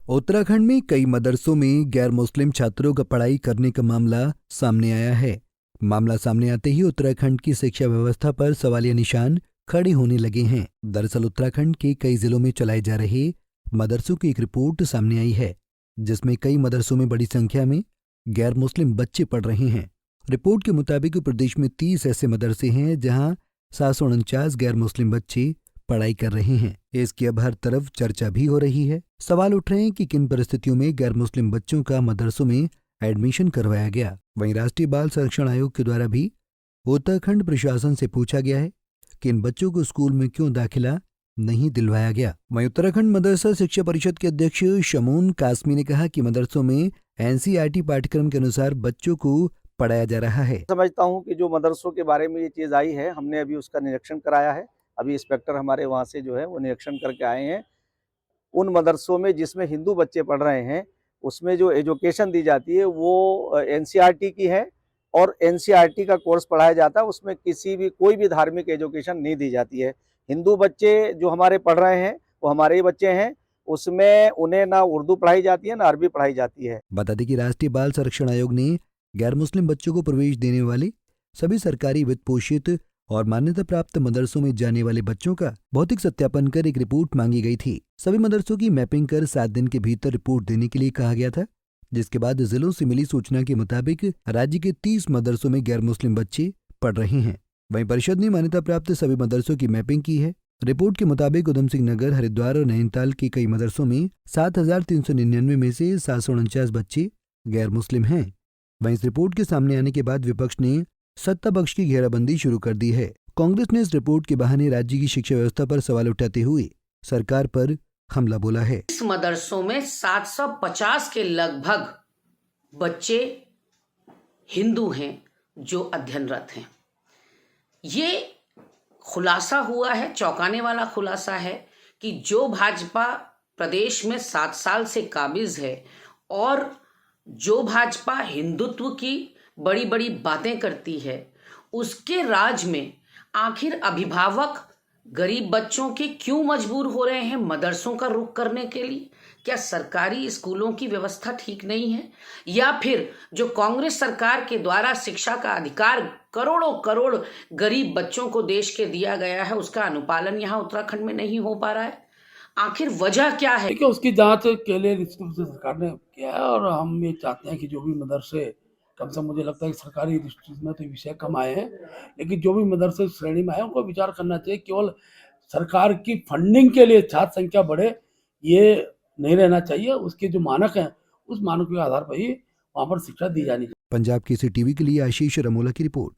उत्तराखंड में कई मदरसों में गैर मुस्लिम छात्रों का पढ़ाई करने का मामला सामने आया है। मामला सामने आते ही उत्तराखंड की शिक्षा व्यवस्था पर सवालिया निशान खड़े होने लगे हैं। दरअसल उत्तराखंड के कई जिलों में चलाए जा रहे मदरसों की एक रिपोर्ट सामने आई है, जिसमें कई मदरसों में बड़ी संख्या में गैर मुस्लिम बच्चे पढ़ रहे हैं। रिपोर्ट के मुताबिक प्रदेश में 30 ऐसे मदरसे हैं जहां 749 गैर मुस्लिम बच्चे पढ़ाई कर रहे हैं। इसकी अब हर तरफ चर्चा भी हो रही है। सवाल उठ रहे हैं कि किन परिस्थितियों में गैर मुस्लिम बच्चों का मदरसों में एडमिशन करवाया गया। वहीं राष्ट्रीय बाल संरक्षण आयोग के द्वारा भी उत्तराखंड प्रशासन से पूछा गया है कि इन बच्चों को स्कूल में क्यों दाखिला नहीं दिलवाया गया। वहीं उत्तराखंड मदरसा शिक्षा परिषद के अध्यक्ष शमून कासमी ने कहा कि मदरसों में एनसीईआरटी पाठ्यक्रम के अनुसार बच्चों को पढ़ाया जा रहा है। समझता हूँ कि जो मदरसों के बारे में ये चीज़ आई है, हमने अभी उसका निरीक्षण कराया है। अभी इंस्पेक्टर हमारे वहाँ से जो है वो निरीक्षण करके आए हैं। उन मदरसों में जिसमें हिंदू बच्चे पढ़ रहे हैं, उसमें जो एजुकेशन दी जाती है वो एनसीईआरटी की है और एनसीईआरटी का कोर्स पढ़ाया जाता है। उसमें कोई भी धार्मिक एजुकेशन नहीं दी जाती है। हिंदू बच्चे जो हमारे पढ़ रहे हैं वो हमारे ही बच्चे हैं। उसमें उन्हें ना उर्दू पढ़ाई जाती है ना अरबी पढ़ाई जाती है। बता दें कि राष्ट्रीय बाल संरक्षण आयोग ने गैर मुस्लिम बच्चों को प्रवेश देने वाले सभी सरकारी वित्त पोषित और मान्यता प्राप्त मदरसों में जाने वाले बच्चों का भौतिक सत्यापन कर एक रिपोर्ट मांगी गई थी। सभी मदरसों की मैपिंग कर 7 दिन के भीतर रिपोर्ट देने के लिए कहा गया था, जिसके बाद जिलों से मिली सूचना के मुताबिक राज्य के 30 मदरसों में गैर मुस्लिम बच्चे पढ़ रहे हैं। वहीं परिषद ने मान्यता प्राप्त सभी मदरसों की मैपिंग की है। रिपोर्ट के मुताबिक उधम सिंह नगर, हरिद्वार और नैनीताल के कई मदरसों में 7,399 में से 749 बच्चे गैर मुस्लिम हैं। वहीं इस रिपोर्ट के सामने आने के बाद विपक्ष ने सत्ता पक्ष की घेराबंदी शुरू कर दी है। कांग्रेस ने इस रिपोर्ट के बहाने राज्य की शिक्षा व्यवस्था पर सवाल उठाते हुए सरकार पर हमला बोला है। इस मदरसों में 750 के लगभग बच्चे हिंदू हैं जो अध्ययनरत हैं। ये खुलासा हुआ है, चौंकाने वाला खुलासा है कि जो भाजपा प्रदेश में 7 साल से काबिज है और जो भाजपा हिंदुत्व की बड़ी बड़ी बातें करती है, उसके राज में आखिर अभिभावक गरीब बच्चों के क्यों मजबूर हो रहे हैं मदरसों का रुख करने के लिए? क्या सरकारी स्कूलों की व्यवस्था ठीक नहीं है, या फिर जो कांग्रेस सरकार के द्वारा शिक्षा का अधिकार करोड़ों करोड़ गरीब बच्चों को देश के दिया गया है, उसका अनुपालन यहाँ उत्तराखंड में नहीं हो पा रहा है? आखिर वजह क्या है? देखिए, उसकी जांच के लिए निश्चित रूप से सरकार ने किया है और हम ये चाहते हैं कि जो भी मदरसे, कम से कम मुझे लगता है कि सरकारी दृष्टि में तो विषय कम आए हैं, लेकिन जो भी मदरसे श्रेणी में आए उनको विचार करना चाहिए। केवल सरकार की फंडिंग के लिए छात्र संख्या बढ़े ये नहीं रहना चाहिए। उसके जो मानक हैं उस मानक के आधार पर ही वहाँ पर शिक्षा दी जानी चाहिए। पंजाब केसरी टीवी के लिए आशीष रमोला की रिपोर्ट।